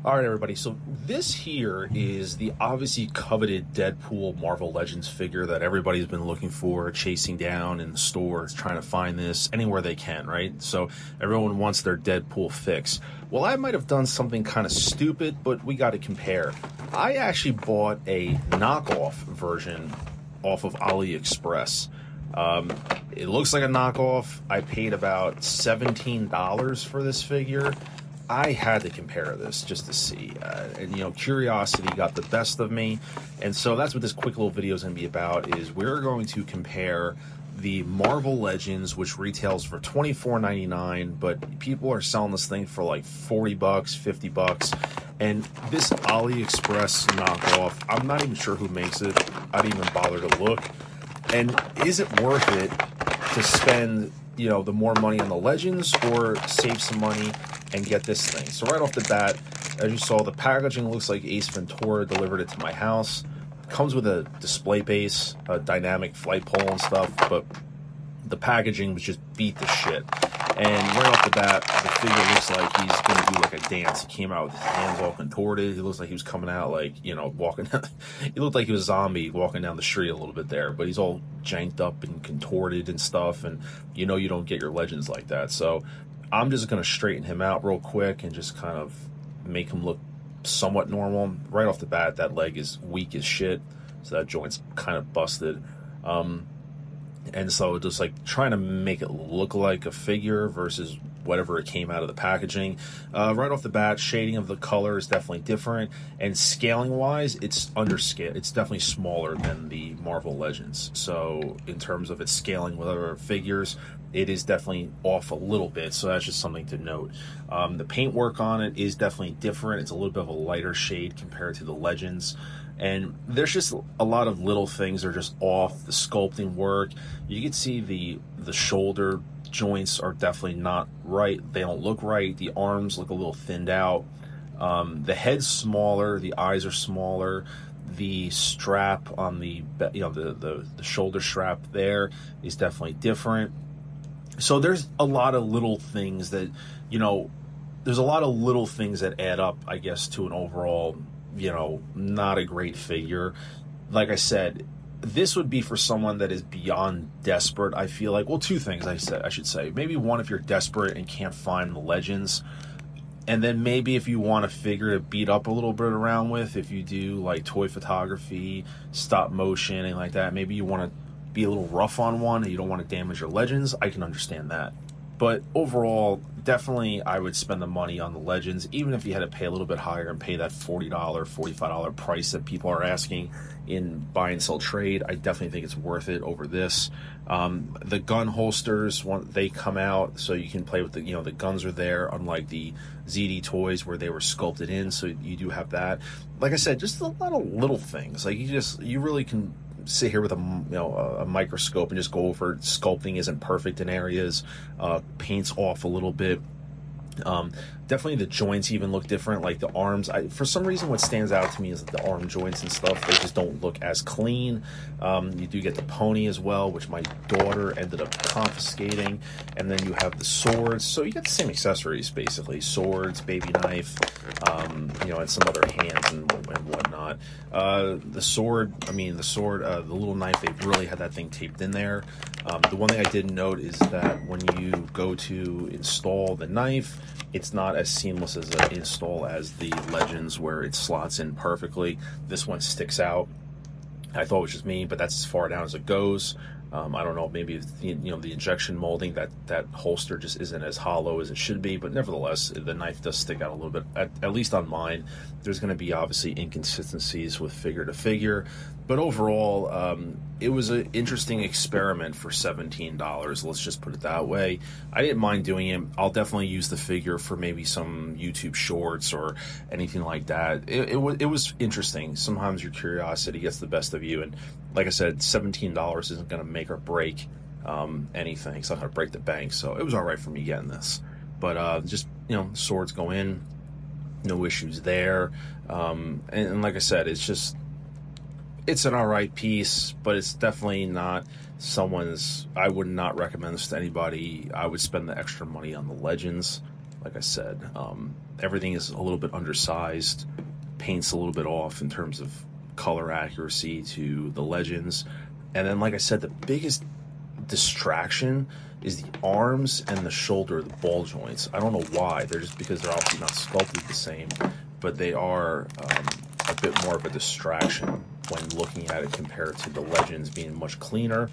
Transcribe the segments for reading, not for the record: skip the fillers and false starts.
All right, everybody. So this here is the obviously coveted Deadpool Marvel Legends figure that everybody's been looking for, chasing down in the stores, trying to find this anywhere they can, right? So everyone wants their Deadpool fix. Well, I might have done something kind of stupid, but we got to compare. I actually bought a knockoff version off of AliExpress. It looks like a knockoff. I paid about $17 for this figure. I had to compare this just to see, and curiosity got the best of me, and so that's what this quick little video is going to be about. Is we're going to compare the Marvel Legends, which retails for $24.99, but people are selling this thing for like $40, $50, and this AliExpress knockoff, I'm not even sure who makes it. I didn't even bother to look. And is it worth it to spend the more money on the Legends or save some money and get this thing? So right off the bat, as you saw, the packaging looks like Ace Ventura delivered it to my house. Comes with a display base, a dynamic flight pole and stuff, but the packaging was just beat to shit. And right off the bat, the figure looks like he's going to do like a dance. He came out with his hands all contorted. He looks like he was coming out like, walking down. He looked like he was a zombie walking down the street a little bit there, but he's all janked up and contorted and stuff. And you don't get your Legends like that. So I'm just going to straighten him out real quick and just kind of make him look somewhat normal. Right off the bat, that leg is weak as shit. So that joint's kind of busted. And so just like trying to make it look like a figure versus whatever it came out of the packaging. Right off the bat, shading of the color is definitely different. And scaling wise, it's underscaled. It's definitely smaller than the Marvel Legends. So in terms of its scaling with other figures, it is definitely off a little bit. So that's just something to note. The paintwork on it is definitely different. It's a little bit of a lighter shade compared to the Legends. And there's just a lot of little things that are just off. The sculpting work, you can see the shoulder joints are definitely not right. They don't look right. The arms look a little thinned out. The head's smaller. The eyes are smaller. The strap on the shoulder strap there is definitely different. So there's a lot of little things that there's a lot of little things that add up, I guess, to an overall not a great figure. Like I said, this would be for someone that is beyond desperate. I feel like, well, two things I should say. Maybe one, if you're desperate and can't find the Legends, and then maybe if you want a figure to beat up a little bit around with, if you do like toy photography, stop motion, anything like that, maybe you want to be a little rough on one and you don't want to damage your Legends, I can understand that. But overall, definitely I would spend the money on the Legends, even if you had to pay a little bit higher and pay that $40, $45 price that people are asking in buy and sell trade. I definitely think it's worth it over this. The gun holsters, they come out so you can play with the guns are there, unlike the ZD toys where they were sculpted in, so you do have that. Like I said, just a lot of little things. Like you really can sit here with a microscope and just go over sculpting isn't perfect in areas, paint's off a little bit. Definitely the joints even look different, like the arms. For some reason, what stands out to me is that the arm joints and stuff, they just don't look as clean. You do get the pony as well, which my daughter ended up confiscating, and then you have the swords. So you get the same accessories, basically. Swords, baby knife, and some other hands and whatnot. The sword, the little knife, they really had that thing taped in there. The one thing I did note is that when you go to install the knife, it's not as seamless as an install as the Legends where it slots in perfectly. This one sticks out. I thought it was just me, but that's as far down as it goes. I don't know, maybe the injection molding, that holster just isn't as hollow as it should be, but nevertheless, the knife does stick out a little bit, at least on mine. There's going to be obviously inconsistencies with figure to figure, but overall, it was an interesting experiment for $17. Let's just put it that way. I didn't mind doing it. I'll definitely use the figure for maybe some YouTube shorts or anything like that. It was interesting. Sometimes your curiosity gets the best of you, and like I said, $17 isn't going to make or break anything. It's not going to break the bank, so it was all right for me getting this. But just swords go in, no issues there. And like I said, it's an all right piece, but it's definitely not someone's. I would not recommend this to anybody. I would spend the extra money on the Legends. like I said, everything is a little bit undersized, paint's a little bit off in terms of color accuracy to the legends. And then, like I said, the biggest distraction is the arms and the shoulder, the ball joints. I don't know why. They're just because they're obviously not sculpted the same, but they are a bit more of a distraction when looking at it compared to the legends being much cleaner.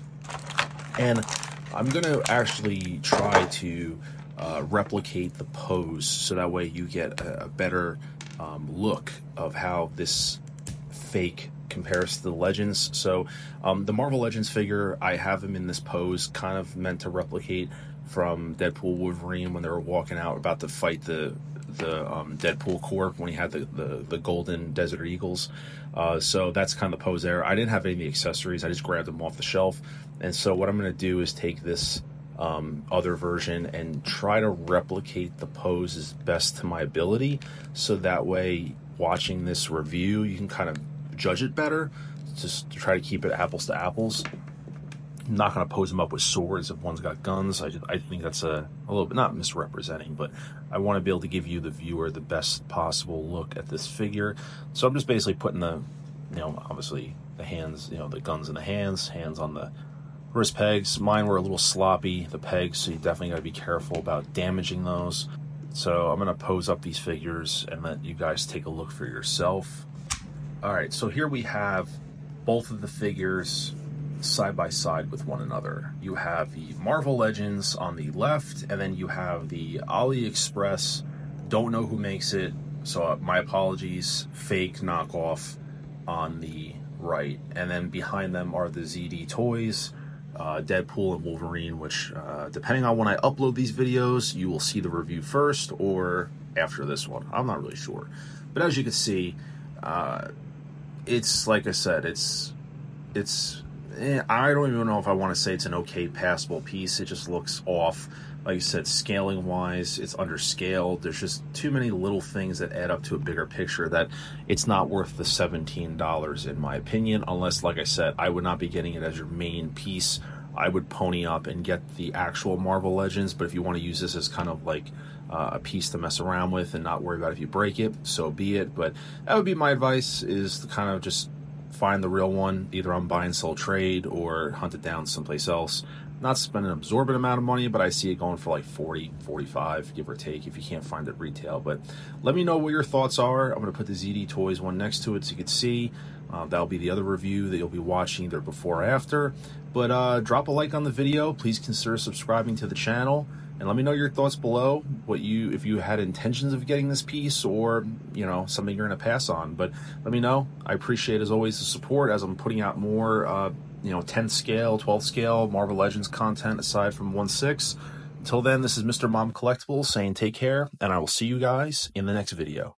And I'm going to actually try to replicate the pose so that way you get a better look of how this fake compares to the legends. So the Marvel Legends figure, I have him in this pose, kind of meant to replicate from Deadpool Wolverine when they were walking out about to fight the Deadpool Corp when he had the golden Desert Eagles. So that's kind of the pose there. I didn't have any of the accessories. I just grabbed them off the shelf. And so what I'm going to do is take this other version and try to replicate the pose as best to my ability. So that way, watching this review, you can kind of judge it better. Just to try to keep it apples to apples. I'm not going to pose them up with swords if one's got guns. I think that's a little bit, not misrepresenting, but I want to be able to give you, the viewer, the best possible look at this figure. So I'm just basically putting the, obviously the hands, the guns in the hands on the wrist pegs. Mine were a little sloppy, the pegs, so you definitely got to be careful about damaging those. So I'm going to pose up these figures and let you guys take a look for yourself. All right, so here we have both of the figures side by side with one another. You have the Marvel Legends on the left, and then you have the AliExpress, don't know who makes it, so my apologies, fake knockoff on the right. And then behind them are the ZD toys, Deadpool and Wolverine, which depending on when I upload these videos, you will see the review first or after this one. I'm not really sure. But as you can see, it's, like I said, it's I don't even know if I want to say it's an okay passable piece. It just looks off. Like I said, scaling wise, it's underscaled. There's just too many little things that add up to a bigger picture that it's not worth the $17 in my opinion, unless, like I said, I would not be getting it as your main piece. I would pony up and get the actual Marvel Legends, but if you want to use this as kind of like a piece to mess around with and not worry about if you break it, so be it. But that would be my advice, is to kind of just find the real one, either on buy and sell trade or hunt it down someplace else. Not spend an absorbent amount of money, but I see it going for like 40, 45, give or take, if you can't find it retail. But let me know what your thoughts are. I'm going to put the ZD Toys one next to it so you can see. That'll be the other review that you'll be watching either before or after. But drop a like on the video. Please consider subscribing to the channel. And let me know your thoughts below, if you had intentions of getting this piece, or something you're going to pass on. But let me know. I appreciate, as always, the support as I'm putting out more 10 scale, 12 scale Marvel Legends content aside from 1/6. Until then, this is Mr. Mom Collectibles saying take care, and I will see you guys in the next video.